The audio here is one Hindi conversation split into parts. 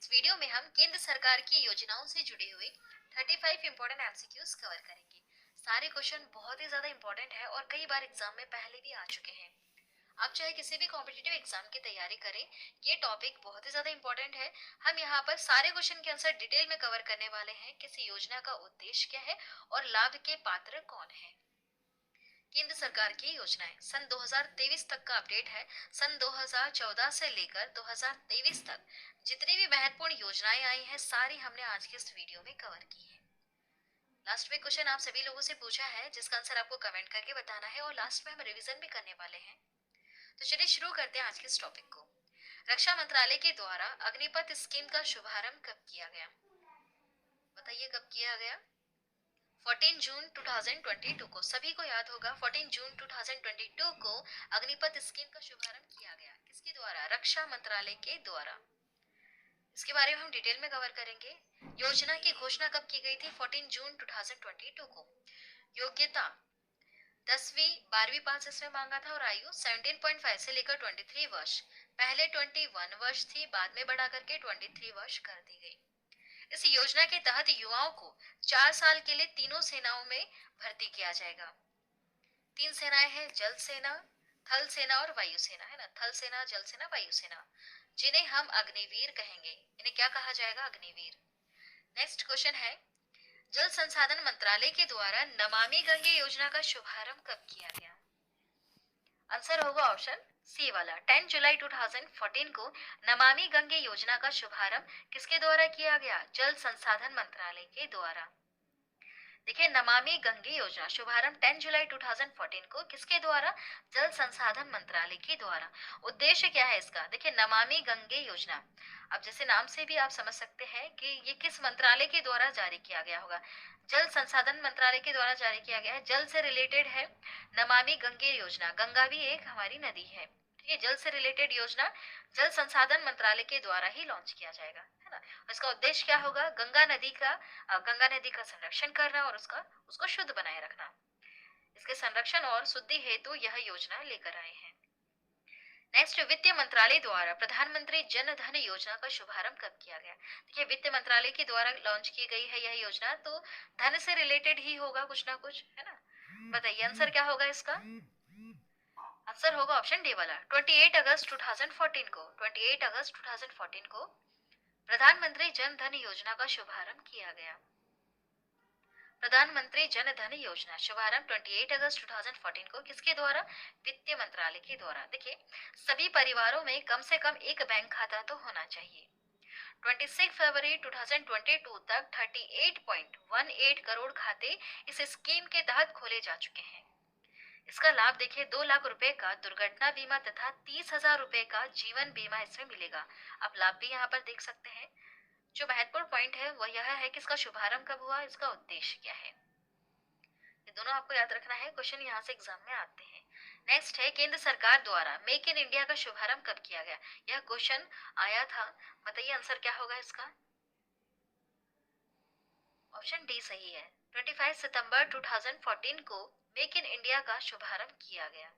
इस वीडियो में हम केंद्र सरकार की योजनाओं से जुड़े हुए 35 इंपॉर्टेंट एमसीक्यूज कवर करेंगे। सारे क्वेश्चन बहुत ही ज्यादा इंपॉर्टेंट है और कई बार एग्जाम में पहले भी आ चुके हैं। आप चाहे किसी भी कॉम्पिटिटिव एग्जाम की तैयारी करें, ये टॉपिक बहुत ही ज्यादा इंपॉर्टेंट है। हम यहाँ पर सारे क्वेश्चन के आंसर डिटेल में कवर करने वाले हैं। किसी योजना का उद्देश्य क्या है और लाभ के पात्र कौन है। केंद्र सरकार की योजनाएं सन 2023 तक का अपडेट है। सन 2014 से लेकर 2023 तक जितनी भी महत्वपूर्ण योजनाएं आई हैं सारी हमने आज के इस वीडियो में कवर की है। लास्ट में क्वेश्चन आप सभी लोगों से पूछा है जिसका आंसर आपको कमेंट करके बताना है और लास्ट में हम रिवीजन भी करने वाले हैं। तो चलिए शुरू करते हैं आज के इस टॉपिक को। रक्षा मंत्रालय के द्वारा अग्निपथ स्कीम का शुभारंभ कब किया गया? बताइए कब किया गया? 14 जून 2022 को, सभी को याद होगा 14 जून 2022 को अग्निपथ स्कीम का शुभारंभ किया गया। किसके द्वारा? रक्षा मंत्रालय के द्वारा। इसके बारे में हम डिटेल में कवर करेंगे। योजना की घोषणा कब की गई थी? 14 जून 2022 को। योग्यता 10वीं 12वीं पास इसमें मांगा था और आयु 17.5 से लेकर 23 वर्ष। पहले 21 वर्ष थी, बाद में बढ़ा करके 23 वर्ष कर दी गई। इस योजना के तहत युवाओं को 4 साल के लिए तीनों सेनाओं में भर्ती किया जाएगा। 3 सेनाएं हैं, जल सेना, थल सेना और वायु सेना, है ना। थल सेना, जल सेना, वायु सेना, जिन्हें हम अग्निवीर कहेंगे। इन्हें क्या कहा जाएगा? अग्निवीर। नेक्स्ट क्वेश्चन है, जल संसाधन मंत्रालय के द्वारा नमामि गंगे योजना का शुभारंभ कब किया गया? आंसर होगा ऑप्शन सी वाला। 10 जुलाई 2014 को नमामि गंगे योजना का शुभारंभ किसके द्वारा किया गया? जल संसाधन मंत्रालय के द्वारा। देखिए, नमामि गंगे योजना शुभारंभ 10 जुलाई 2014 को किसके द्वारा? जल संसाधन मंत्रालय के द्वारा। उद्देश्य क्या है इसका? देखिए, नमामि गंगे योजना, अब जैसे नाम से भी आप समझ सकते हैं कि ये किस मंत्रालय के द्वारा जारी किया गया होगा। जल संसाधन मंत्रालय के द्वारा जारी किया गया है, जल से रिलेटेड है। नमामि गंगे योजना, गंगा भी एक हमारी नदी है, ठीक है। जल से रिलेटेड योजना जल संसाधन मंत्रालय के द्वारा ही लॉन्च किया जाएगा, है ना। इसका उद्देश्य क्या होगा? गंगा नदी का संरक्षण करना और उसको शुद्ध बनाए रखना। इसके संरक्षण और शुद्धि हेतु यह योजना लेकर आए हैं। नेक्स्ट, वित्त मंत्रालय द्वारा प्रधानमंत्री जन धन योजना का शुभारंभ कब किया गया? देखिए, वित्त मंत्रालय के द्वारा लॉन्च की गई है यह योजना, तो धन से रिलेटेड ही होगा कुछ ना कुछ, है ना। बताइए आंसर क्या होगा इसका? आंसर होगा ऑप्शन डी वाला। 28 अगस्त 2014 को, 28 अगस्त 2014 को प्रधानमंत्री जन धन योजना का शुभारंभ किया गया। प्रधानमंत्री जन धन योजना शुभारंभ 28 अगस्त 2014 को किसके द्वारा? वित्त मंत्रालय के द्वारा। देखिए, सभी परिवारों में कम से कम एक बैंक खाता तो होना चाहिए। 26 फरवरी 2022 तक 38.18 करोड़ खाते इस स्कीम के तहत खोले जा चुके हैं। इसका लाभ देखिए, 2 लाख रुपए का दुर्घटना बीमा तथा 30,000 रुपए का जीवन बीमा इसमें मिलेगा। आप लाभ भी यहाँ पर देख सकते हैं। जो महत्वपूर्ण पॉइंट है वह यह है कि इसका शुभारंभ कब हुआ, इसका उद्देश्य क्या है, ये दोनों आपको याद रखना है। क्वेश्चन यहाँ से एग्जाम में आते हैं। नेक्स्ट है, केंद्र सरकार द्वारा मेक इन इंडिया का शुभारंभ कब किया गया? यह क्वेश्चन आया था। बताइए आंसर क्या होगा इसका? ऑप्शन डी सही है। 25 सितंबर 2014 को मेक इन इंडिया का शुभारंभ किया गया।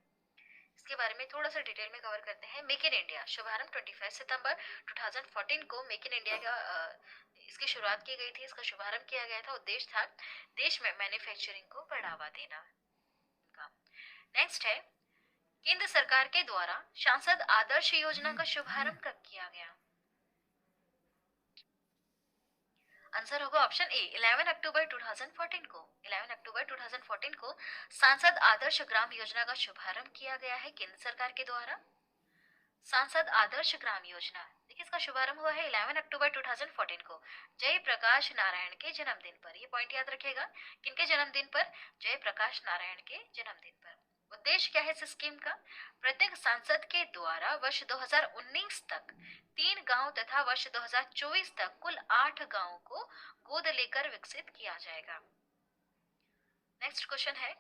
इसके बारे में थोड़ा सा डिटेल में कवर करते हैं। मेक इन इंडिया शुभारंभ 25 सितंबर 2014 को मेक इन इंडिया का इसकी शुरुआत की गई थी, इसका शुभारंभ किया गया था। उद्देश्य था देश में मैन्युफैक्चरिंग को बढ़ावा देना। नेक्स्ट है, केंद्र सरकार के द्वारा सांसद आदर्श योजना का शुभारंभ कब किया गया? आंसर होगा ऑप्शन ए 11 अक्टूबर 2014 को। 11 अक्टूबर 2014 को सांसद आदर्श ग्राम योजना का शुभारंभ किया गया है केंद्र सरकार के द्वारा। सांसद आदर्श ग्राम योजना, देखिए इसका शुभारंभ हुआ है 11 अक्टूबर 2014 को जयप्रकाश नारायण के जन्मदिन पर। ये पॉइंट याद रखिएगा, किनके जन्मदिन पर? जयप्रकाश नारायण के जन्मदिन पर। उद्देश्य क्या है इस स्कीम का? प्रत्येक सांसद के द्वारा वर्ष 2019 तक 3 गांव तथा वर्ष 2024 तक कुल 8 गांवों को गोद लेकर विकसित किया जाएगा। नेक्स्ट क्वेश्चन है,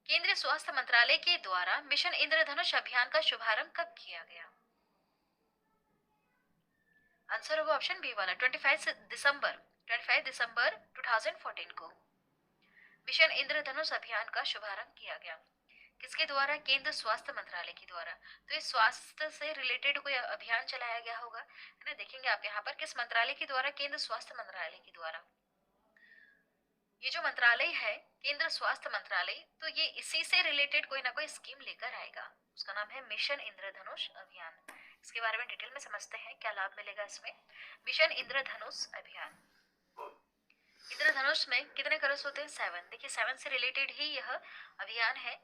केंद्रीय स्वास्थ्य मंत्रालय के द्वारा मिशन इंद्रधनुष अभियान का शुभारंभ कब किया गया? आंसर होगा ऑप्शन बी वाला। 25 दिसंबर 2014 को मिशन इंद्रधनुष अभियान का शुभारंभ किया गया। किसके द्वारा? केंद्र स्वास्थ्य मंत्रालय के द्वारा। तो ये स्वास्थ्य से रिलेटेड कोई अभियान चलाया गया होगा, है ना। देखेंगे आप यहाँ पर किस मंत्रालय के द्वारा? केंद्र स्वास्थ्य मंत्रालय के द्वारा। ये जो मंत्रालय है केंद्र स्वास्थ्य मंत्रालय, तो ये इसी से रिलेटेड कोई ना कोई स्कीम लेकर आएगा। उसका नाम है मिशन इंद्रधनुष अभियान। इसके बारे में डिटेल में समझते हैं क्या लाभ मिलेगा इसमें। मिशन इंद्रधनुष अभियान। इंद्रधनुष में कितने कलर्स होते हैं? 7। देखिए 7 से रिलेटेड ही यह अभियान है।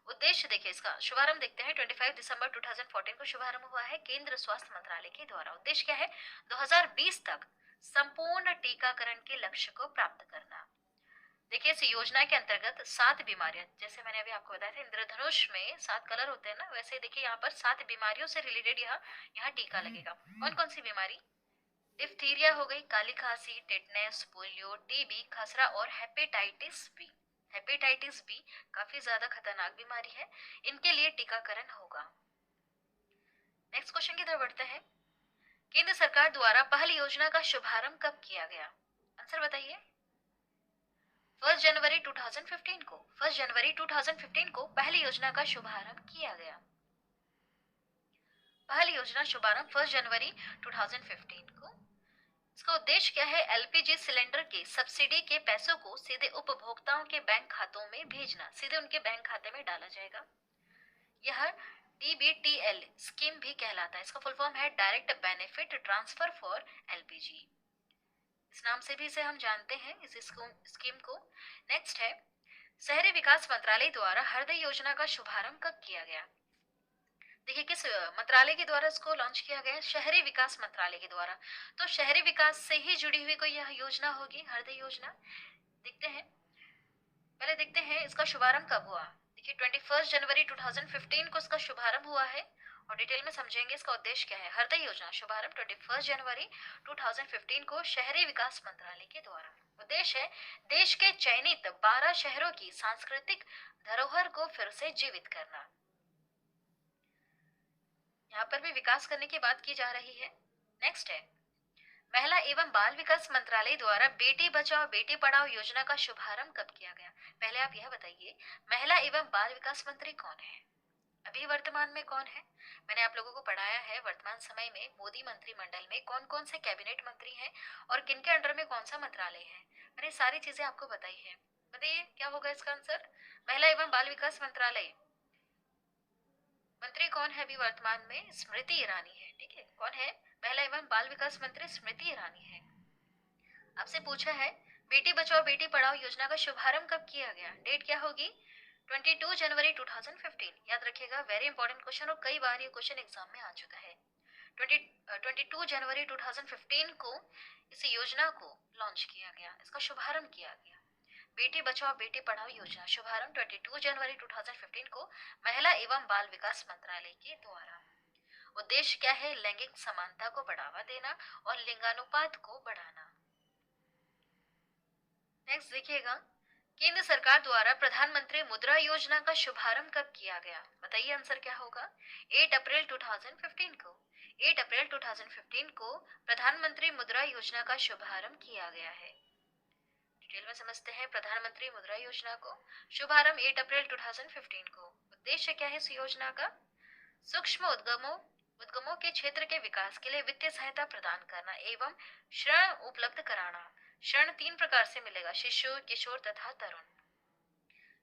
उद्देश्य देखिए इसका शुभारंभ देखते हैं। 25 दिसंबर 2014 को शुभारंभ हुआ है केंद्र स्वास्थ्य मंत्रालय के द्वारा। उद्देश्य क्या है? 2020 तक संपूर्ण टीकाकरण के लक्ष्य को प्राप्त करना। देखिए इस योजना के अंतर्गत 7 बीमारियां, जैसे मैंने अभी आपको बताया था इंद्रधनुष में 7 कलर होते हैं ना, वैसे देखिए यहाँ पर 7 बीमारियों से रिलेटेड यहाँ टीका लगेगा। कौन कौन सी बीमारी? डिप्थीरिया हो गई, काली खांसी, टेटनस, पोलियो, टीबी, खसरा और हेपेटाइटिस बी। हेपेटाइटिस बी काफी ज्यादा खतरनाक बीमारी है, इनके लिए टीकाकरण होगा। नेक्स्ट क्वेश्चन की तरफ बढ़ते हैं। केंद्र सरकार द्वारा पहल योजना का शुभारंभ कब किया गया? आंसर बताइए। 1 जनवरी 2015 को। 1 जनवरी 2015 को पहली योजना का शुभारंभ किया गया। पहली योजना शुभारंभ 1 जनवरी 2015 को। इसका उद्देश्य क्या है? एलपीजी सिलेंडर के सब्सिडी के पैसों को सीधे उपभोक्ताओं के बैंक खातों में भेजना, सीधे उनके बैंक खाते में डाला जाएगा। यह डीबीटीएल स्कीम भी कहलाता है। इसका फुल फॉर्म है direct benefit transfer for LPG. इस नाम से भी इसे हम जानते हैं इस स्कीम को। नेक्स्ट है शहरी विकास मंत्रालय द्वारा हृदय योजना का शुभारंभ कब किया गया? देखिए किस मंत्रालय के द्वारा इसको लॉन्च किया गया? शहरी विकास मंत्रालय के द्वारा। तो शहरी विकास से ही जुड़ी हुई कोई यह योजना होगी, हृदय योजना। देखते हैं, पहले देखते हैं इसका शुभारंभ कब हुआ। देखिए 21 जनवरी 2015 को इसका शुभारंभ हुआ है और डिटेल में समझेंगे इसका उद्देश्य क्या है। हृदय योजना शुभारंभ 21 जनवरी 2015 को शहरी विकास मंत्रालय के द्वारा। उद्देश्य है देश के चयनित 12 शहरों की सांस्कृतिक धरोहर को फिर से जीवित करना। यहाँ पर भी विकास करने की बात की जा रही है। नेक्स्ट है महिला एवं बाल विकास मंत्रालय द्वारा बेटी बचाओ बेटी पढ़ाओ योजना का शुभारंभ कब किया गया? पहले आप यह बताइए महिला एवं बाल विकास मंत्री कौन है? अभी वर्तमान में कौन है? मैंने आप लोगों को पढ़ाया है वर्तमान समय में मोदी मंत्रिमंडल में कौन कौन से कैबिनेट मंत्री हैं और किनके अंडर में कौन सा मंत्रालय है। मैंने सारी चीजें आपको बताई है। बताइए क्या होगा इसका आंसर? महिला एवं बाल विकास मंत्रालय। मंत्री कौन है अभी वर्तमान में? स्मृति ईरानी है। ठीक है, कौन है? महिला एवं बाल विकास मंत्री स्मृति ईरानी है। आपसे पूछा है बेटी बचाओ बेटी पढ़ाओ योजना का शुभारंभ कब किया गया? डेट क्या होगी? 22 जनवरी 2015। याद रखिएगा, वेरी इंपॉर्टेंट क्वेश्चन और कई बार ये क्वेश्चन एग्जाम में आ चुका है। 22 जनवरी 2015 को इस योजना को लॉन्च किया गया, इसका शुभारंभ किया गया। बेटी बचाओ बेटी पढ़ाओ योजना शुभारंभ 22 जनवरी 2015 को महिला एवं बाल विकास मंत्रालय के द्वारा। उद्देश्य क्या है? लैंगिक समानता को बढ़ावा देना और लिंगानुपात को बढ़ाना। नेक्स्ट देखिएगा केंद्र सरकार द्वारा प्रधानमंत्री मुद्रा योजना का शुभारंभ कब किया गया? बताइए आंसर क्या होगा? 8 अप्रैल 2015 को। 8 अप्रैल 2015 को प्रधानमंत्री मुद्रा योजना का शुभारंभ किया गया है। डिटेल में समझते हैं प्रधानमंत्री मुद्रा योजना को। शुभारंभ 8 अप्रैल 2015 को। उद्देश्य क्या है इस योजना का? सूक्ष्म उद्यमों के क्षेत्र के विकास के लिए वित्तीय सहायता प्रदान करना एवं ऋण उपलब्ध कराना। ऋण 3 प्रकार से मिलेगा, शिशु, किशोर तथा तरुण।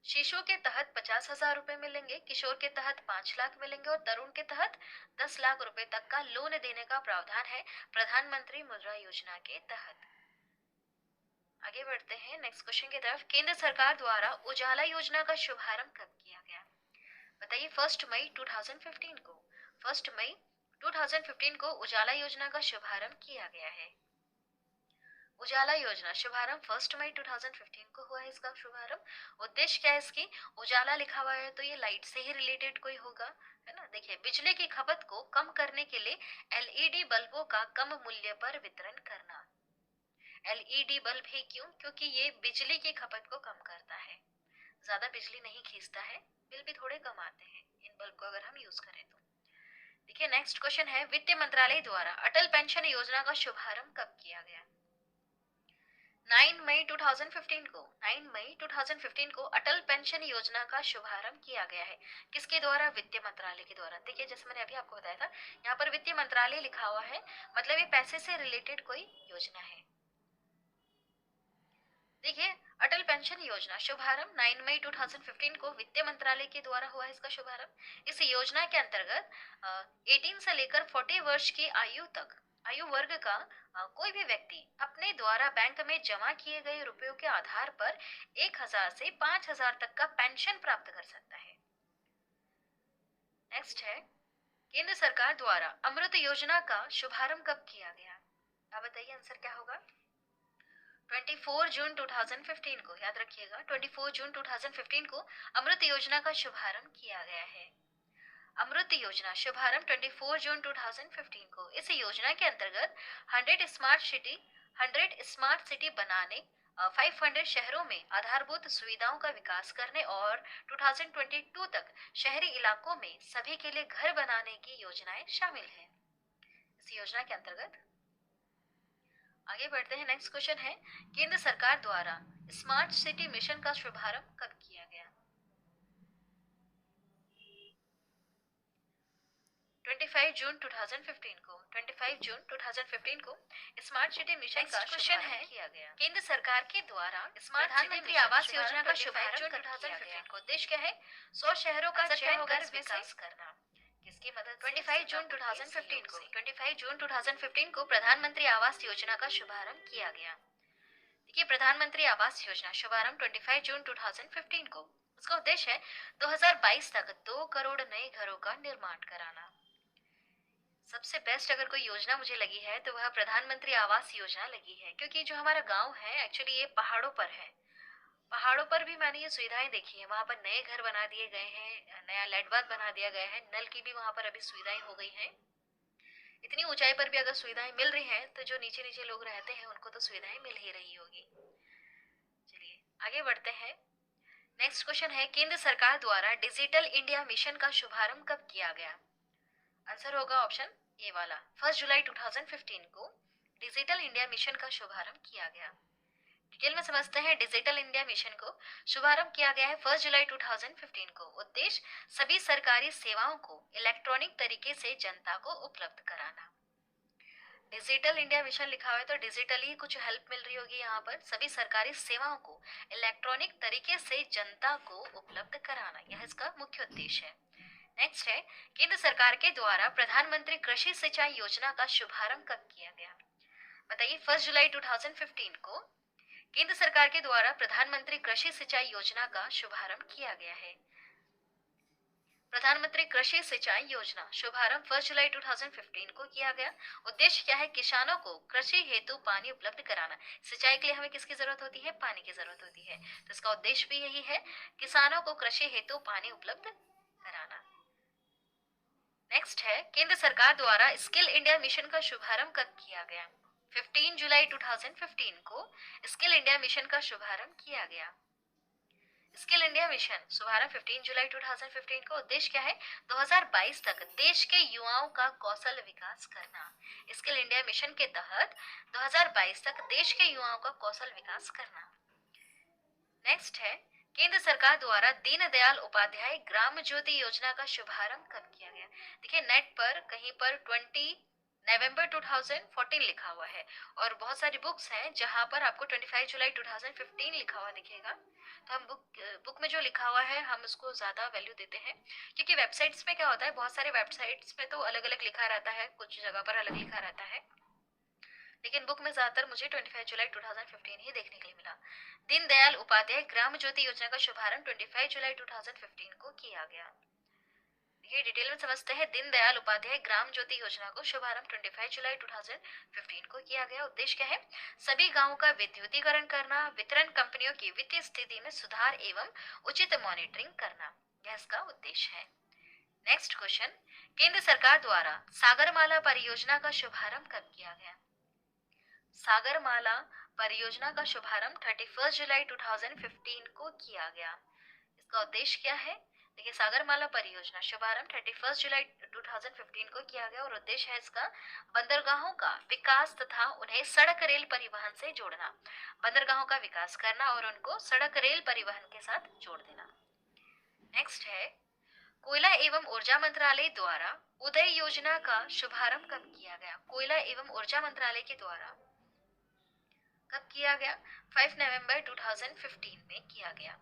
शिशु के तहत 50,000 रुपए मिलेंगे, किशोर के तहत 5 लाख मिलेंगे और तरुण के तहत 10 लाख रुपए तक का लोन देने का प्रावधान है प्रधानमंत्री मुद्रा योजना के तहत। आगे बढ़ते हैं नेक्स्ट क्वेश्चन की तरफ। केंद्र सरकार द्वारा उजाला योजना का शुभारंभ कब किया गया? बताइए 1 मई 2015 को। 1 मई 2015 को उजाला योजना का शुभारंभ किया गया है। उजाला योजना शुभारंभ 1 मई 2015 को हुआ है इसका शुभारंभ। उद्देश्य क्या है इसकी? उजाला लिखा हुआ है तो ये लाइट से ही रिलेटेड कोई होगा, है ना। देखिए बिजली की खपत को कम करने के लिए एलईडी बल्बों का कम मूल्य पर वितरण करना। एलईडी बल्ब ही क्यों? क्योंकि ये बिजली की खपत को कम करता है, ज्यादा बिजली नहीं खींचता है, बिल भी थोड़े कम आते हैं इन बल्ब को अगर हम यूज करें तो। देखिए नेक्स्ट क्वेश्चन है वित्त मंत्रालय द्वारा अटल पेंशन योजना का शुभारंभ कब किया गया? 9 मई 2015 को अटल पेंशन योजना का शुभारंभ किया गया है। किसके द्वारा? वित्त मंत्रालय के द्वारा। देखिए, जैसे मैंने अभी आपको बताया था, यहाँ पर वित्त मंत्रालय लिखा हुआ है, मतलब ये पैसे से रिलेटेड कोई योजना है। देखिए, अटल पेंशन योजना शुभारंभ 9 मई 2015 को वित्त मंत्रालय के द्वारा हुआ है इसका शुभारंभ। इस योजना के अंतर्गत 18 से लेकर 40 वर्ष की आयु तक आयु वर्ग का कोई भी व्यक्ति अपने द्वारा बैंक में जमा किए गए रुपयों के आधार पर 1000 से 5000 तक का पेंशन प्राप्त कर सकता है। नेक्स्ट है, केंद्र सरकार द्वारा अमृत योजना का शुभारंभ कब किया गया? आप बताइए, आंसर क्या होगा? 24 जून 2015 को, याद रखिएगा, 24 जून 2015 को अमृत योजना का शुभारंभ किया गया है। अमृत योजना शुभारंभ 24 जून 2015 को। इस योजना के अंतर्गत 100 स्मार्ट सिटी बनाने, 500 शहरों में आधारभूत सुविधाओं का विकास करने और 2022 तक शहरी इलाकों में सभी के लिए घर बनाने की योजनाएं शामिल हैं इस योजना के अंतर्गत। आगे बढ़ते हैं। नेक्स्ट क्वेश्चन है, केंद्र सरकार द्वारा स्मार्ट सिटी मिशन का शुभारंभ कब किया गया? 25 जून 2015 को। 25 जून 2015 को स्मार्ट सिटी मिशन का शुभारंभ किया गया। केंद्र सरकार के द्वारा प्रधानमंत्री आवास योजना का शुभारंभ 2015 को। उद्देश्य क्या है? 100 शहरों का चयन कर विकास करना। किसकी मदद? 25 जून 2015 को। 25 जून 2015 को प्रधानमंत्री आवास योजना का शुभारंभ किया गया। देखिए, प्रधानमंत्री आवास योजना शुभारंभ 25 जून 2015 को। उसका उद्देश्य है 2022 तक 2 करोड़ नए घरों का निर्माण कराना। सबसे बेस्ट अगर कोई योजना मुझे लगी है तो वह प्रधानमंत्री आवास योजना लगी है, क्योंकि जो हमारा गांव है एक्चुअली ये पहाड़ों पर है। पहाड़ों पर भी मैंने ये सुविधाएं देखी है, वहां पर नए घर बना दिए गए हैं, नया लेटबाथ बना दिया गया है, नल की भी वहां पर अभी सुविधाएं हो गई हैं। इतनी ऊंचाई पर भी अगर सुविधाएं मिल रही हैं तो जो नीचे नीचे लोग रहते हैं उनको तो सुविधाएं मिल ही रही होगी। चलिए आगे बढ़ते हैं। नेक्स्ट क्वेश्चन है, केंद्र सरकार द्वारा डिजिटल इंडिया मिशन का शुभारंभ कब किया गया? आंसर होगा ऑप्शन ए वाला, 1 जुलाई 2015 को डिजिटल इंडिया मिशन का शुभारंभ किया गया। डिटेल में समझते हैं। डिजिटल इंडिया मिशन को शुभारंभ किया गया है 1 जुलाई 2015 को। उद्देश्य सभी सरकारी सेवाओं को इलेक्ट्रॉनिक तरीके से जनता को उपलब्ध कराना। डिजिटल इंडिया मिशन लिखा हुआ है तो डिजिटली कुछ हेल्प मिल रही होगी। यहाँ पर सभी सरकारी सेवाओं को इलेक्ट्रॉनिक तरीके से जनता को उपलब्ध कराना, यह इसका मुख्य उद्देश्य है। नेक्स्ट है, केंद्र सरकार के द्वारा प्रधानमंत्री कृषि सिंचाई योजना का शुभारंभ कब किया गया? बताइए, 1 जुलाई 2015 को केंद्र सरकार के द्वारा प्रधानमंत्री कृषि सिंचाई योजना का शुभारंभ किया गया है। प्रधानमंत्री कृषि सिंचाई योजना शुभारंभ 1 जुलाई 2015 को किया गया। उद्देश्य क्या है? किसानों को कृषि हेतु पानी उपलब्ध कराना। सिंचाई के लिए हमें किसकी जरूरत होती है? पानी की जरूरत होती है, तो इसका उद्देश्य भी यही है, किसानों को कृषि हेतु पानी उपलब्ध कराना। नेक्स्ट है, केंद्र सरकार द्वारा स्किल इंडिया मिशन का शुभारंभ कब किया गया? 15 जुलाई 2015 को स्किल इंडिया मिशन का शुभारंभ किया गया। स्किल इंडिया मिशन शुभारंभ 15 जुलाई 2015 को। उद्देश्य क्या है? 2022 तक देश के युवाओं का कौशल विकास करना। स्किल इंडिया मिशन के तहत 2022 तक देश के युवाओं का कौशल विकास करना। नेक्स्ट है, केंद्र सरकार द्वारा दीनदयाल उपाध्याय ग्राम ज्योति योजना का शुभारंभ कब किया गया? देखिए, नेट पर कहीं पर 20 नवंबर 2014 लिखा हुआ है और बहुत सारी बुक्स हैं जहां पर आपको 25 जुलाई 2015 लिखा हुआ दिखेगा। तो हम बुक में जो लिखा हुआ है हम उसको ज्यादा वैल्यू देते हैं, क्योंकि वेबसाइट्स में क्या होता है, बहुत सारे वेबसाइट्स में तो अलग अलग लिखा रहता है, कुछ जगह पर अलग लिखा रहता है, लेकिन बुक में ज्यादातर मुझे 25 जुलाई 2015 ही देखने के लिए मिला। दीनदयाल उपाध्याय ग्राम ज्योति योजना का शुभारंभ 25 जुलाई 2015 को किया गया। ये डिटेल में समझते हैं। दीनदयाल उपाध्याय ग्राम ज्योति योजना को शुभारंभ 25 जुलाई 2015 को किया गया। उद्देश्य क्या है? सभी गांवों का विद्युतीकरण करना, वितरण कंपनियों की वित्तीय स्थिति में सुधार एवं उचित मॉनिटरिंग करना, यह इसका उद्देश्य है। नेक्स्ट क्वेश्चन, केंद्र सरकार द्वारा सागरमाला परियोजना का शुभारंभ कब किया गया? सागरमाला परियोजना का शुभारंभ 31 जुलाई 2015 को किया गया। इसका उद्देश्य क्या है? देखिए, सागरमाला परियोजना शुभारंभ 31 जुलाई 2015 को किया गया और उद्देश्य है इसका बंदरगाहों का विकास तथा उन्हें सड़क रेल परिवहन से जोड़ना। बंदरगाहों का विकास करना और उनको सड़क रेल परिवहन के साथ जोड़ देना। नेक्स्ट है, कोयला एवं ऊर्जा मंत्रालय द्वारा उदय योजना का शुभारंभ कब किया गया? कोयला एवं ऊर्जा मंत्रालय के द्वारा कब किया गया? 5 नवंबर 2015 में किया गया।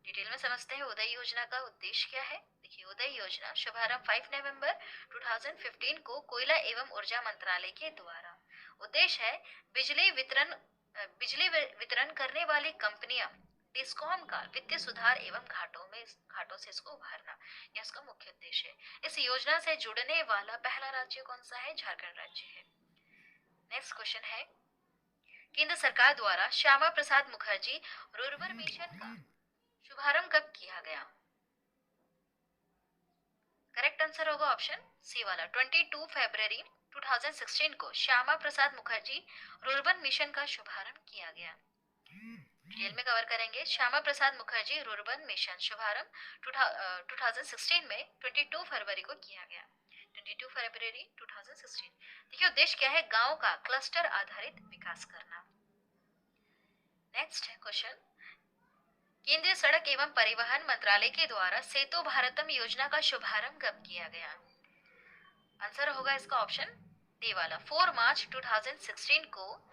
डिटेल में समझते हैं उदय योजना का उद्देश्य क्या है। देखिए, उदय योजना शुभारंभ 5 नवंबर 2015 को कोयला एवं ऊर्जा मंत्रालय के द्वारा। उद्देश्य है बिजली वितरण करने वाली कंपनियां डिस्कॉम का वित्तीय सुधार एवं घाटों से इसको उभारना, यह इसका मुख्य उद्देश्य है। इस योजना से जुड़ने वाला पहला राज्य कौन सा है? झारखंड राज्य है। नेक्स्ट क्वेश्चन है, केंद्र सरकार द्वारा श्यामा प्रसाद मुखर्जी रूरबन मिशन का शुभारंभ कब किया गया? करेक्ट आंसर होगा ऑप्शन सी वाला, 22 फरवरी 2016 को श्यामा प्रसाद मुखर्जी रूरबन मिशन का शुभारंभ किया गया। डिटेल में कवर करेंगे। श्यामा प्रसाद मुखर्जी रूरबन मिशन शुभारंभ 2016 में 22 फरवरी को किया गया। 22 फरवरी 2016। देखिए, उद्देश्य क्या है? गांव का क्लस्टर आधारित विकास करना। नेक्स्ट है क्वेश्चन, केंद्रीय सड़क एवं परिवहन मंत्रालय के द्वारा सेतु भारतम योजना का शुभारंभ कब किया गया? आंसर होगा इसका ऑप्शन डी वाला, 4 मार्च 2016 को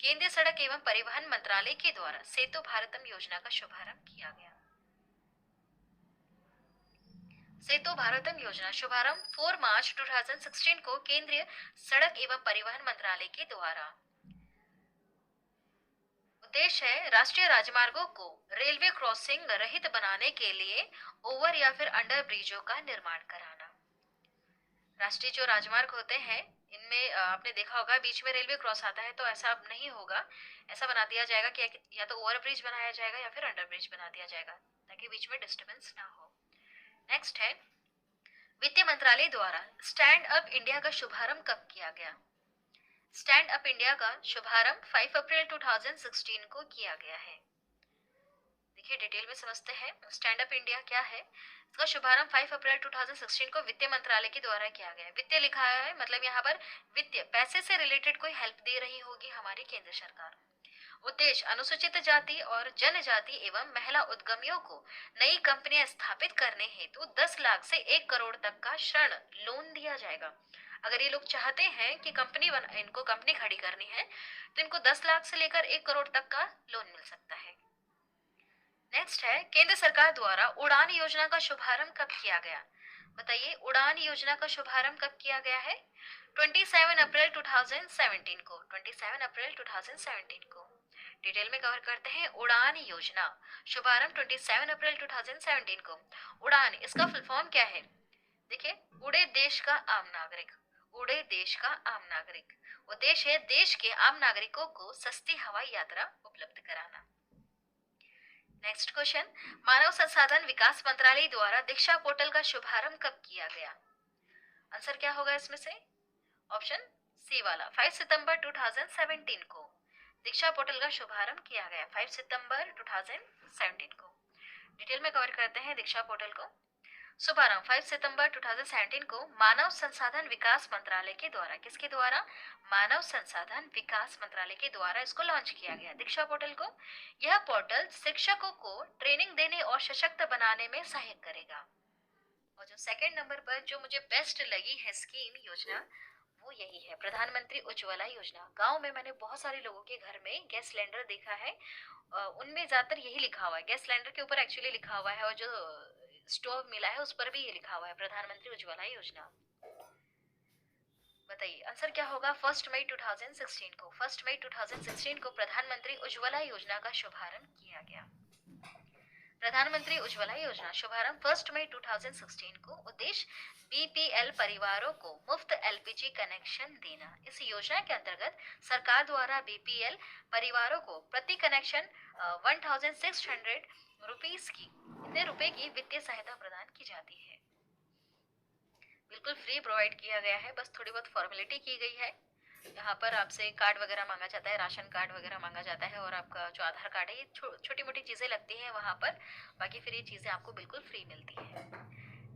केंद्रीय सड़क एवं परिवहन मंत्रालय के द्वारा सेतु भारतम योजना का शुभारंभ किया गया। सेतु भारतम योजना शुभारंभ 4 मार्च 2016 को केंद्रीय सड़क एवं परिवहन मंत्रालय के द्वारा। उद्देश्य है राष्ट्रीय राजमार्गों को रेलवे क्रॉसिंग रहित बनाने के लिए ओवर या फिर अंडर ब्रिजों का निर्माण कराना। राष्ट्रीय जो राजमार्ग होते हैं इनमें आपने देखा होगा बीच में रेलवे क्रॉस आता है, तो ऐसा अब नहीं होगा। ऐसा बना दिया जाएगा कि या तो ओवर ब्रिज बनाया जाएगा या फिर अंडर ब्रिज बना दिया जाएगा ताकि बीच में डिस्टर्बेंस ना हो। नेक्स्ट है, वित्त मंत्रालय द्वारा स्टैंड अप इंडिया का शुभारंभ कब किया गया? स्टैंड अप इंडिया का शुभारंभ 5 अप्रैल 2016 को किया गया है। देखिए, डिटेल में समझते हैं स्टैंड अप इंडिया क्या है। इसका शुभारंभ 5 अप्रैल 2016 को वित्त मंत्रालय के द्वारा किया गया है। वित्त लिखा है मतलब यहाँ पर वित्तीय पैसे से रिलेटेड कोई हेल्प दे रही होगी हमारी केंद्र सरकार। उद्देश्य अनुसूचित जाति और जनजाति एवं महिला उद्यमियों को नई कंपनियां स्थापित करने हेतु 10 लाख से 1 करोड़ तक का ऋण लोन दिया जाएगा। अगर ये लोग चाहते हैं कि इनको कंपनी खड़ी करनी है तो इनको 10 लाख से लेकर 1 करोड़ तक का लोन मिल सकता है। नेक्स्ट है, केंद्र सरकार द्वारा उड़ान योजना का शुभारंभ कब किया गया? बताइए, उड़ान योजना का शुभारंभ कब किया गया है? 27 अप्रैल 2017 को। 27 अप्रैल 2017 को। डिटेल में कवर करते हैं उड़ान योजना शुभारंभ 27 अप्रैल 2017 को। उड़ान इसका फुल फॉर्म क्या है? देखिए, उड़े देश का आम नागरिक। उड़े देश का आम नागरिक। उद्देश्य है देश के आम नागरिकों को सस्ती हवाई यात्रा उपलब्ध कराना। नेक्स्ट क्वेश्चन, मानव संसाधन विकास मंत्रालय द्वारा दीक्षा पोर्टल का शुभारंभ कब किया गया? आंसर क्या होगा इसमें से? ऑप्शन सी वाला, 5 सितंबर 2017 को दीक्षा पोर्टल का शुभारंभ किया गया। 5 सितंबर 2017 को। डिटेल में कवर करते हैं दीक्षा पोर्टल को। शुभारंभ 5 सितंबर 2017 को मानव संसाधन विकास मंत्रालय के द्वारा। किसके द्वारा? मानव संसाधन विकास मंत्रालय के द्वारा इसको लॉन्च किया गया दीक्षा पोर्टल को। यह पोर्टल शिक्षकों को ट्रेनिंग देने और सशक्त बनाने में सहायक करेगा। और जो सेकंड नंबर पर जो मुझे बेस्ट लगी है स्कीम योजना, वो यही है प्रधानमंत्री उज्ज्वला योजना। गांव में मैंने बहुत सारे लोगों के घर में गैस सिलेंडर देखा है, उनमें ज्यादातर यही लिखा हुआ है। गैस सिलेंडर के ऊपर एक्चुअली लिखा हुआ है और जो स्टोव मिला है उस पर भी ये लिखा हुआ है प्रधानमंत्री उज्ज्वला योजना। बताइए आंसर क्या होगा? 1 मई 2016 को। 1 मई 2016 को प्रधानमंत्री उज्ज्वला योजना का शुभारंभ किया गया। प्रधानमंत्री उज्ज्वला योजना शुभारंभ 1 मई 2016 को। उद्देश्य बीपीएल परिवारों को मुफ्त एलपीजी कनेक्शन देना। इस योजना के अंतर्गत सरकार द्वारा बीपीएल परिवारों को प्रति कनेक्शन 1600 रुपीस की इतने रुपए की वित्तीय सहायता प्रदान की जाती है। बिल्कुल फ्री प्रोवाइड किया गया है, बस थोड़ी बहुत फॉर्मेलिटी की गई है। यहाँ पर आपसे कार्ड वगैरह मांगा जाता है, राशन कार्ड वगैरह मांगा जाता है और आपका जो आधार कार्ड है, ये छोटी मोटी चीजें लगती हैं वहां पर। बाकी फिर ये चीजें आपको बिल्कुल फ्री मिलती है।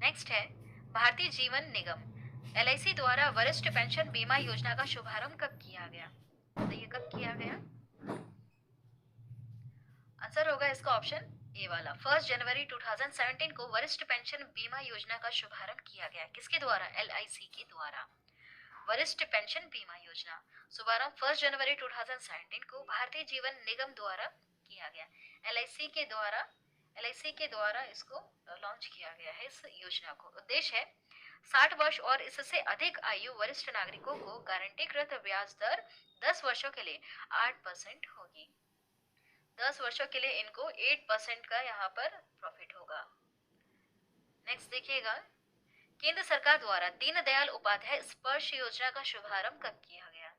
नेक्स्ट है भारतीय जीवन निगम LIC द्वारा वरिष्ठ पेंशन बीमा योजना का शुभारंभ कब किया गया? बताइए कब किया गया? आंसर होगा इसका ऑप्शन ए वाला, 1 जनवरी 2017 को वरिष्ठ पेंशन बीमा योजना का शुभारंभ किया गया। किसके द्वारा? LIC के द्वारा। वरिष्ठ पेंशन बीमा योजना शुभारंभ 1 जनवरी 2017 को भारतीय जीवन निगम द्वारा किया गया। LIC के द्वारा इसको लॉन्च किया गया है इस योजना को। उद्देश्य है 60 वर्ष और इससे अधिक आयु वरिष्ठ नागरिकों को गारंटीकृत ब्याज दर 10 वर्षों के लिए 8% होगी। 10 वर्षों के लिए इनको 8% का यहाँ पर प्रॉफिट होगा। नेक्स्ट देखिएगा, केंद्र सरकार द्वारा दीनदयाल उपाध्याय स्पर्श योजना का शुभारंभ कब किया गया?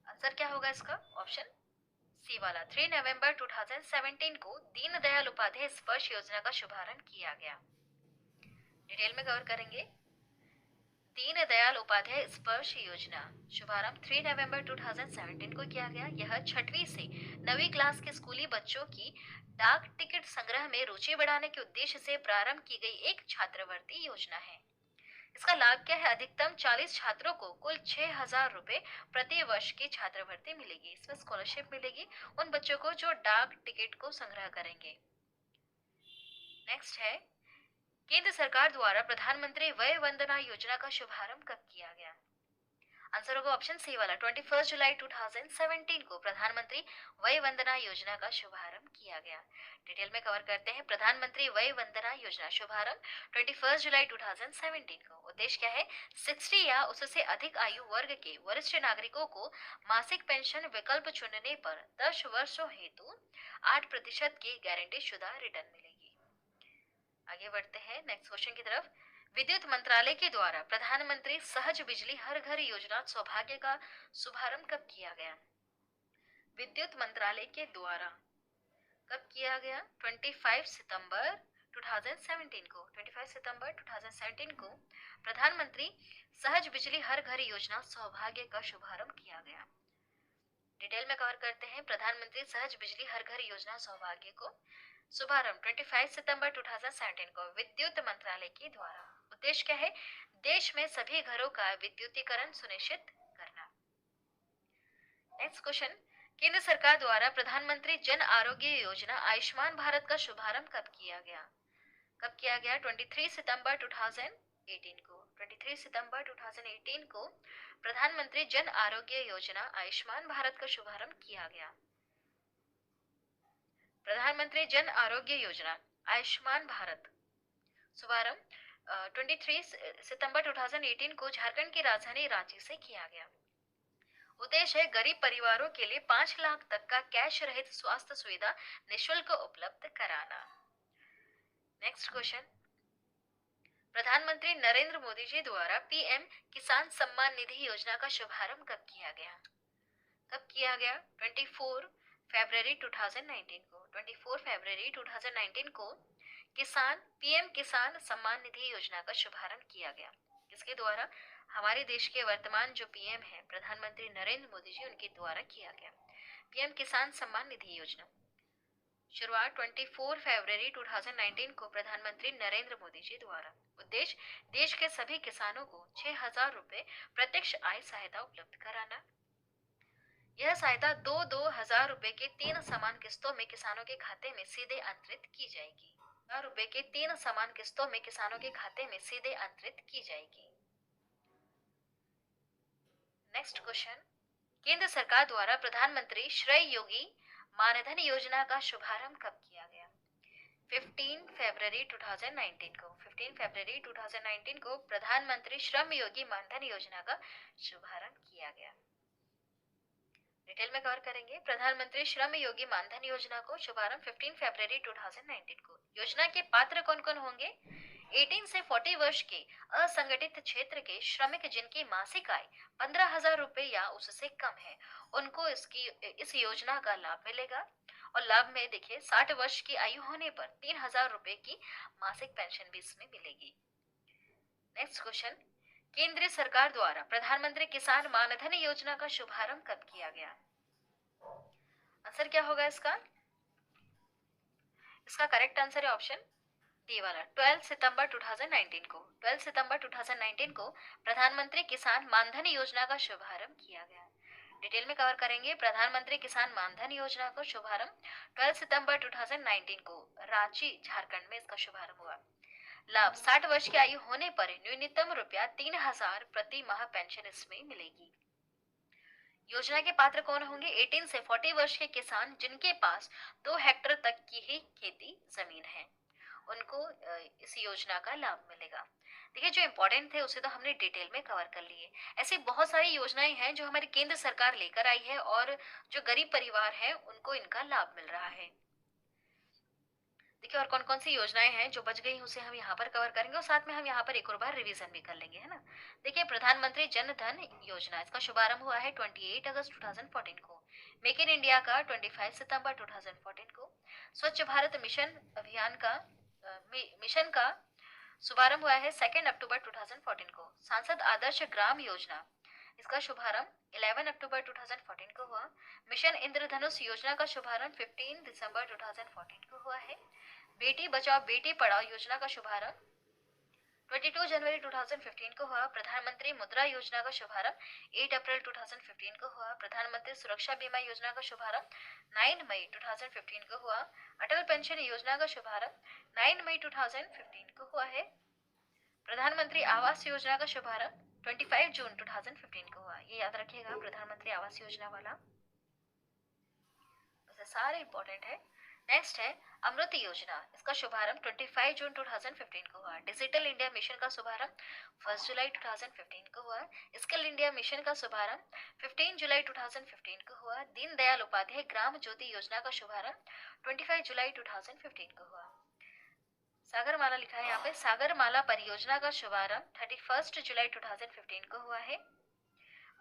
आंसर क्या होगा इसका? ऑप्शन सी वाला, 3 नवंबर 2017 को दीनदयाल उपाध्याय स्पर्श योजना का शुभारंभ किया गया। डिटेल में कवर करेंगे। दीनदयाल उपाध्याय स्पर्श योजना शुभारंभ 3 नवंबर 2017 को किया गया। यह 6वीं से 9वीं क्लास के स्कूली बच्चों की डाक टिकट संग्रह में रुचि बढ़ाने के उद्देश्य से प्रारंभ की गई एक छात्रवृत्ति योजना है। इसका लाभ क्या है? अधिकतम 40 छात्रों को कुल 6,000 रुपए प्रति वर्ष की छात्रवृत्ति मिलेगी। इसमें स्कॉलरशिप मिलेगी उन बच्चों को जो डाक टिकट को संग्रह करेंगे। नेक्स्ट है, केंद्र सरकार द्वारा प्रधानमंत्री वय वंदना योजना का शुभारंभ कब किया गया? आंसर होगा ऑप्शन सी वाला, 21 जुलाई 2017 को प्रधानमंत्री वय वंदना योजना का शुभारंभ किया गया। डिटेल में कवर करते हैं। प्रधानमंत्री वय वंदना योजना शुभारंभ 21 जुलाई 2017 को। उद्देश्य क्या है? 60 या उससे अधिक आयु वर्ग के वरिष्ठ नागरिकों को मासिक पेंशन विकल्प चुनने पर 10 वर्षों हेतु 8% की गारंटी शुदा रिटर्न मिलेगी। आगे बढ़ते हैं नेक्स्ट क्वेश्चन की तरफ। विद्युत मंत्रालय के द्वारा प्रधानमंत्री सहज बिजली हर घर योजना सौभाग्य का शुभारंभ कब किया गया? विद्युत मंत्रालय के द्वारा कब किया गया? 25 सितंबर 2017 को। 25 सितंबर 2017 को प्रधानमंत्री सहज बिजली हर घर योजना सौभाग्य का शुभारंभ किया गया। डिटेल में कवर करते हैं। प्रधानमंत्री सहज बिजली हर घर योजना सौभाग्य को शुभारंभ 25 सितंबर 2017 को विद्युत मंत्रालय के द्वारा। उद्देश्य क्या है? देश में सभी घरों का विद्युतीकरण सुनिश्चित करना। नेक्स्ट क्वेश्चन, केंद्र सरकार द्वारा प्रधानमंत्री जन आरोग्य योजना आयुष्मान भारत का शुभारंभ कब किया गया? कब किया गया? 23 सितंबर 2018 को। 23 सितंबर 2018 को प्रधानमंत्री जन आरोग्य योजना आयुष्मान भारत का शुभारंभ किया गया। प्रधानमंत्री जन आरोग्य योजना आयुष्मान भारत शुभारंभ 23 सितंबर 2018 को झारखंड की राजधानी रांची से किया गया। उद्देश्य है गरीब परिवारों के लिए 5 लाख तक का कैश रहित स्वास्थ्य सुविधा निशुल्क उपलब्ध कराना। नेक्स्ट क्वेश्चन, प्रधानमंत्री नरेंद्र मोदी जी द्वारा PM किसान सम्मान निधि योजना का शुभारंभ कब किया गया? कब किया गया? 24 फरवरी 2019 को। 24 फरवरी 2019 को PM किसान सम्मान निधि योजना का शुभारंभ किया गया। किसके द्वारा? हमारे देश के वर्तमान जो PM है प्रधानमंत्री नरेंद्र मोदी जी, उनके द्वारा किया गया PM किसान सम्मान निधि योजना। शुरुआत 24 फरवरी 2019 को प्रधानमंत्री नरेंद्र मोदी जी द्वारा। उद्देश्य देश के सभी किसानों को 6,000 रुपए प्रत्यक्ष आय सहायता उपलब्ध कराना। यह सहायता 2,000 रुपए के 3 समान किस्तों में किसानों के खाते में सीधे अंतरित की जाएगी। रुपए के 3 समान किस्तों में किसानों के खाते में सीधे अंतरित की जाएगी। नेक्स्ट क्वेश्चन, केंद्र सरकार द्वारा प्रधानमंत्री श्रय योगी मानधन योजना का शुभारंभ कब किया गया? 15 फरवरी 2019 को। 15 फरवरी 2019 को प्रधानमंत्री श्रम योगी मानधन योजना का शुभारंभ किया गया। डिटेल में कवर करेंगे। प्रधानमंत्री श्रम योगी मानधन योजना को शुभारंभ 15 फरवरी 2019 को। योजना के पात्र कौन कौन होंगे? 18 से 40 वर्ष के असंगठित क्षेत्र के श्रमिक जिनकी मासिक आय 15,000 रुपए या उससे कम है, उनको इस योजना का लाभ मिलेगा। और लाभ में देखिए 60 वर्ष की आयु होने पर 3,000 रुपए की मासिक पेंशन भी इसमें मिलेगी। नेक्स्ट क्वेश्चन, केंद्र सरकार द्वारा प्रधानमंत्री किसान मानधन योजना का शुभारंभ कब किया गया? आंसर क्या होगा इसका? इसका करेक्ट आंसर है ऑप्शन डी वाला 12 सितंबर 2019 को। 12 सितंबर 2019 को प्रधानमंत्री किसान मानधन योजना का शुभारंभ किया गया। डिटेल में कवर करेंगे। प्रधानमंत्री किसान मानधन योजना का शुभारंभ 12 सितंबर 2019 को रांची, झारखंड में इसका शुभारंभ हुआ। लाभ 60 वर्ष की आयु होने पर न्यूनतम रुपया 3000 प्रति माह पेंशन इसमें मिलेगी। योजना के पात्र कौन होंगे? 18 से 40 वर्ष के किसान जिनके पास 2 हेक्टेयर तक की ही खेती जमीन है, उनको इस योजना का लाभ मिलेगा। देखिए, जो इम्पोर्टेंट थे उसे तो हमने डिटेल में कवर कर लिए। ऐसी बहुत सारी योजनाएं हैं जो हमारी केंद्र सरकार लेकर आई है और जो गरीब परिवार हैं उनको इनका लाभ मिल रहा है। देखिए, और कौन कौन सी योजनाएं हैं जो बच गई उसे हम यहाँ पर कवर करेंगे और साथ में हम यहाँ पर एक और बार रिवीजन भी कर लेंगे, है ना। देखिए, प्रधानमंत्री जन धन योजना, इसका शुभारंभ हुआ है 28 अगस्त 2014 को। मेक इन इंडिया का 25 सितंबर 2014 को। स्वच्छ भारत मिशन अभियान का मिशन का शुभारंभ हुआ है 2 अक्टूबर 2014 को। सांसद आदर्श ग्राम योजना, इसका शुभारंभ 11 अक्टूबर 2014 को हुआ। मिशन इंद्रधनुष योजना का शुभारंभ 15 दिसंबर 2014 को हुआ है। बेटी बचाओ बेटी पढ़ाओ योजना का शुभारंभ 22 जनवरी 2015 को हुआ। प्रधानमंत्री मुद्रा योजना का शुभारंभ 8 अप्रैल 2015 को हुआ। प्रधानमंत्री सुरक्षा बीमा योजना का शुभारंभ 9 मई 2015 को हुआ। अटल पेंशन योजना का शुभारंभ 9 मई 2015 को हुआ है। प्रधानमंत्री आवास योजना का शुभारंभ 25 जून 2015 को हुआ। ये याद रखिएगा, प्रधानमंत्री आवास योजना वाला। सारे इंपॉर्टेंट है। नेक्स्ट है अमृत योजना, इसका शुभारंभ 25 जून 2015 को हुआ। डिजिटल इंडिया मिशन का शुभारंभ 1 जुलाई 2015 को हुआ। स्किल इंडिया मिशन का शुभारंभ 15 जुलाई 2015 को हुआ। दीनदयाल उपाध्याय ग्राम ज्योति योजना का शुभारंभ 25 जुलाई 2015 को हुआ। सागरमाला लिखा है यहाँ पे। सागरमाला परियोजना का शुभारंभ 31 जुलाई 2015 को हुआ है।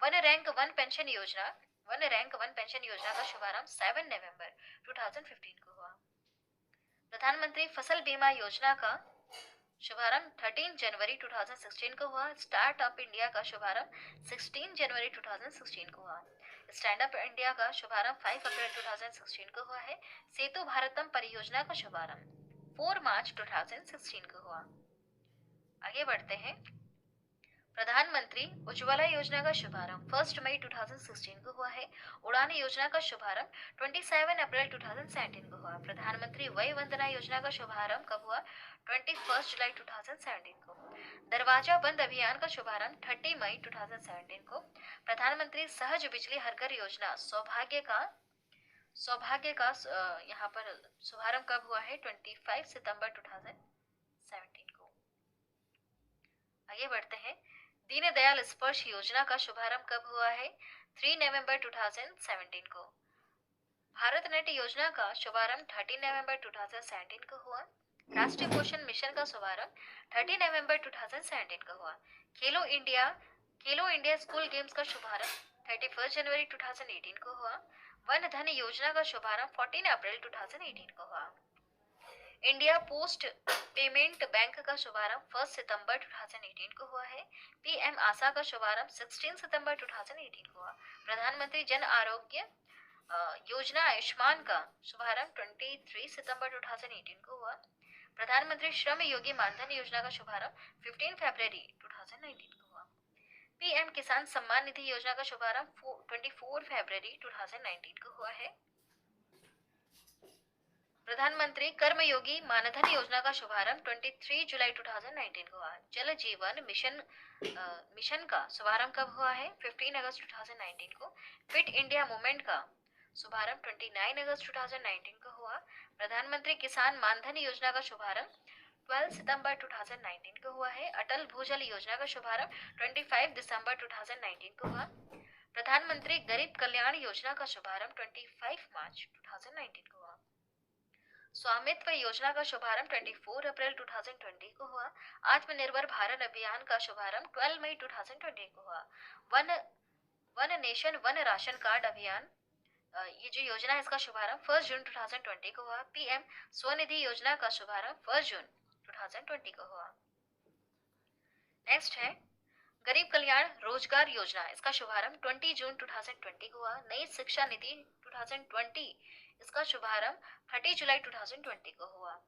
वन रैंक वन पेंशन योजना का शुभारंभ 7 नवंबर 2015 को हुआ। प्रधानमंत्री फसल बीमा योजना का शुभारंभ 13 जनवरी 2016 को हुआ। स्टार्ट अप इंडिया का शुभारंभ 16 जनवरी 2016 को हुआ। स्टैंड अप इंडिया का शुभारंभ 5 अप्रैल 2016 को हुआ है। सेतु भारतम परियोजना का शुभारंभ 4 मार्च 2016 को हुआ। आगे बढ़ते हैं। प्रधानमंत्री उज्ज्वला योजना का शुभारंभ 1 मई 2016 को हुआ है। उड़ान योजना का शुभारंभ 27 अप्रैल 2017 को हुआ। प्रधानमंत्री वय वंदना योजना का शुभारंभ कब हुआ? 21 जुलाई 2017 को। दरवाजा बंद अभियान का शुभारंभ 30 मई 2017 को। प्रधानमंत्री सहज बिजली हर घर योजना सौभाग्य का यहाँ पर शुभारंभ कब हुआ है? 25 सितंबर 2017 को। आगे बढ़ते हैं। दीनदयाल स्पर्श योजना का शुभारंभ कब हुआ है? 3 नवंबर 2017 को। भारत नेट योजना का शुभारंभ 30 नवंबर 2017 को हुआ। राष्ट्रीय पोषण मिशन का शुभारंभ 30 नवंबर 2017 को हुआ। खेलो इंडिया स्कूल गेम्स का शुभारंभ 31 जनवरी 2018 को हुआ। वन धन योजना का शुभारंभ 14 अप्रैल 2018 को हुआ। इंडिया पोस्ट पेमेंट बैंक का शुभारंभ 1 सितंबर 2018 को हुआ है। पीएम आशा का शुभारंभ 16 सितंबर 2018 को हुआ। प्रधानमंत्री जन आरोग्य योजना आयुष्मान का शुभारंभ 23 सितंबर 2018 को हुआ। प्रधानमंत्री श्रम योगी मानधन योजना का शुभारंभ 15 फरवरी 2019 को हुआ। पीएम किसान सम्मान निधि योजना का शुभारंभ 24 फरवरी 2019 को हुआ है। प्रधानमंत्री कर्मयोगी मानधन योजना का शुभारंभ 23 जुलाई 2019 को हुआ। जल जीवन मिशन का शुभारंभ कब हुआ है? 15 अगस्त 2019 को। फिट इंडिया मूवमेंट का शुभारंभ 29 अगस्त 2019 को हुआ। प्रधानमंत्री किसान मानधन योजना का शुभारंभ 12 सितंबर 2019 को हुआ है। अटल भूजल योजना का शुभारंभ 25 दिसंबर 2019 को हुआ। प्रधानमंत्री गरीब कल्याण योजना का शुभारंभ 25 मार्च 2019 को हुआ। स्वामित्व योजना का शुभारंभ 24 अप्रैल 2020 को हुआ। आत्मनिर्भर भारत अभियान का शुभारंभ 12 मई 2020 को हुआ। One nation one ration card अभियान, ये जो योजना है इसका शुभारंभ 1 जून 2020 को हुआ। पीएम स्वनिधि योजना का शुभारंभ 1 जून 2020 को हुआ। नेक्स्ट है गरीब कल्याण रोजगार योजना, इसका शुभारंभ 20 जून 2020 को हुआ। नई शिक्षा नीति 2020, इसका शुभारंभ 30 जुलाई 2020 को हुआ।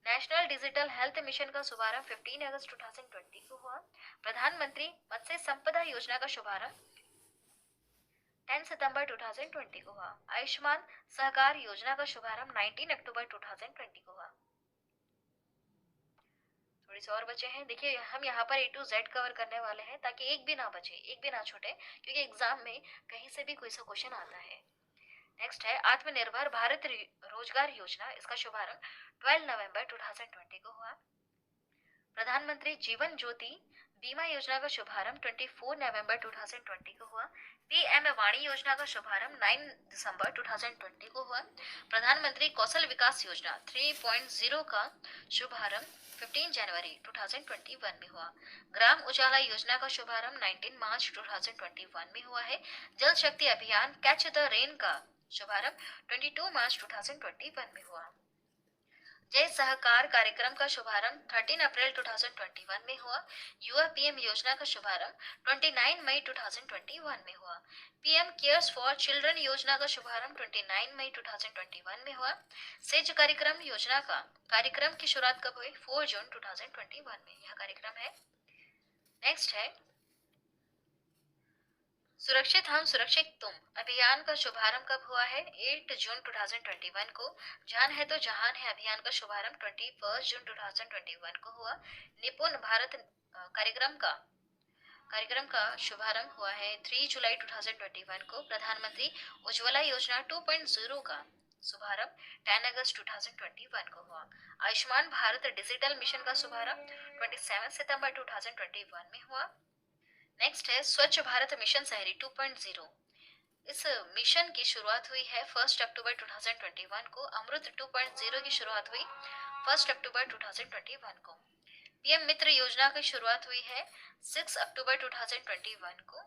नेशनल डिजिटल हेल्थ मिशन का शुभारंभ 15 अगस्त 2020 को हुआ। प्रधानमंत्री मत्स्य संपदा योजना का शुभारंभ 10 सितंबर 2020 को हुआ। आयुष्मान सहकार योजना का शुभारंभ 19 अक्टूबर 2020 को हुआ। थोड़ी सी और बचे हैं। देखिए हम यहाँ पर A to Z कवर करने वाले हैं ताकि एक भी ना बचे, एक भी ना छूटे, क्योंकि एग्जाम में कहीं से भी कोई सा क्वेश्चन आता है। नेक्स्ट है आत्मनिर्भर भारत रोजगार योजना, इसका शुभारंभ 12 नवंबर 2020 को हुआ। प्रधानमंत्री जीवन ज्योति बीमा योजना का शुभारंभ 24 नवंबर 2020 को हुआ। पीएम वाणी योजना का शुभारंभ 9 दिसंबर 2020 को हुआ। प्रधानमंत्री कौशल विकास योजना 3.0 का शुभारंभ 15 जनवरी 2021 में हुआ। ग्राम उजाला योजना का शुभारंभ 19 मार्च 2021 में हुआ है। जल शक्ति अभियान कैच द रेन का शुभारंभ 22 मार्च 2021 में हुआ। जय सहकार कार्यक्रम का शुभारंभ 13 अप्रैल 2021 में हुआ। युवा पीएम योजना का शुभारंभ 29 मई 2021 में हुआ। पीएम केयर्स फॉर चिल्ड्रन योजना का शुभारंभ 29 मई 2021 में हुआ। सेज कार्यक्रम योजना का कार्यक्रम की शुरुआत कब हुई? 4 जून 2021 में यह कार्यक्रम है। नेक्स्ट है सुरक्षित हम सुरक्षित तुम अभियान का शुभारंभ कब हुआ है? 8 जून 2021 को। जान है तो जहान है अभियान का शुभारंभ 21 जून 2021 को हुआ। निपुण भारत कार्यक्रम का शुभारंभ हुआ है 3 जुलाई 2021 को। प्रधानमंत्री उज्ज्वला योजना 2.0 का शुभारंभ 10 अगस्त 2021 को हुआ। आयुष्मान भारत डिजिटल मिशन का शुभारंभ 27 सितंबर 2021 में हुआ। नेक्स्ट है स्वच्छ भारत मिशन शहरी 2.0। इस मिशन की शुरुआत हुई है 1 अक्टूबर 2021 को। अमृत 2.0 की शुरुआत हुई 1 अक्टूबर 2021 को। पीएम मित्र योजना की शुरुआत हुई है 6 अक्टूबर 2021 को।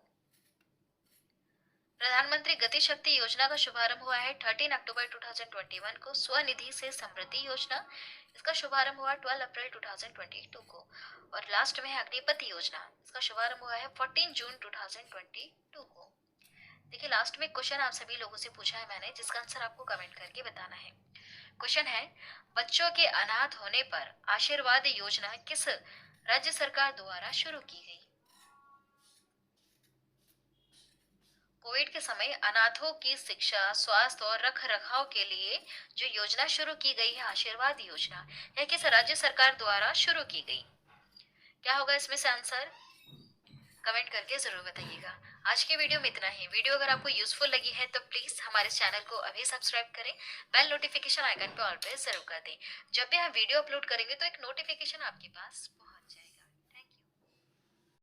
प्रधानमंत्री गति शक्ति योजना का शुभारंभ हुआ है 13 अक्टूबर 2021 को। स्वनिधि से समृद्धि योजना, इसका शुभारंभ हुआ 12 अप्रैल 2022 को। और लास्ट में है अग्निपथ योजना, इसका शुभारंभ हुआ है 14 जून 2022 को। देखिए लास्ट में क्वेश्चन आप सभी लोगों से पूछा है मैंने, जिसका आंसर आपको कमेंट करके बताना है। क्वेश्चन है बच्चों के अनाथ होने पर आशीर्वाद योजना किस राज्य सरकार द्वारा शुरू की गई? कोविड के समय अनाथों की शिक्षा, स्वास्थ्य और रख रखाव के लिए जो योजना शुरू की गई है आशीर्वाद योजना, यह किस राज्य सरकार द्वारा शुरू की गई? क्या होगा इसमें से आंसर? कमेंट करके जरूर बताइएगा। आज के वीडियो में इतना ही। वीडियो अगर आपको यूजफुल लगी है तो प्लीज हमारे चैनल को अभी सब्सक्राइब करें, बेल नोटिफिकेशन आइकन पे ऑल पे जरूर कर दें। जब भी हम वीडियो अपलोड करेंगे तो एक नोटिफिकेशन आपके पास